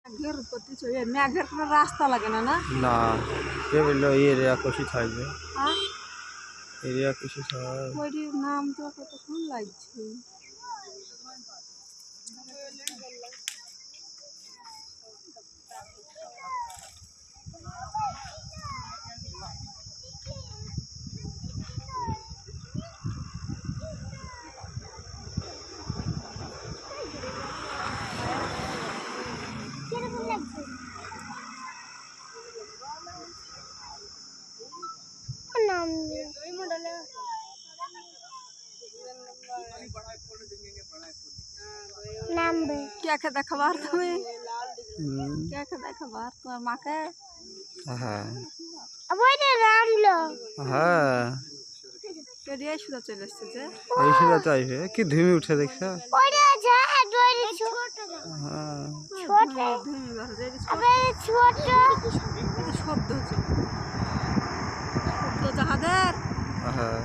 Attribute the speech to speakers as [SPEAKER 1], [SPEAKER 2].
[SPEAKER 1] মেঘের প্রতি মেঘের কোনো রাস্তা লাগে না না
[SPEAKER 2] না কে বললো এই এরিয়া কষি থাকবে
[SPEAKER 1] হ্যাঁ
[SPEAKER 2] এরিয়া কষি থাকবে
[SPEAKER 1] ওইটির নাম তো কতক্ষণ লাগছে কে দেখাবার তুমি কে দেখাবার তোমার মাকে
[SPEAKER 2] হ্যাঁ
[SPEAKER 1] হ্যাঁ এই সুদা চলে এসছে যে
[SPEAKER 2] এই সেটা চাইবে কি ধুমি উঠে দেখছো
[SPEAKER 1] শব্দ শব্দ যাহাদের
[SPEAKER 2] হ্যাঁ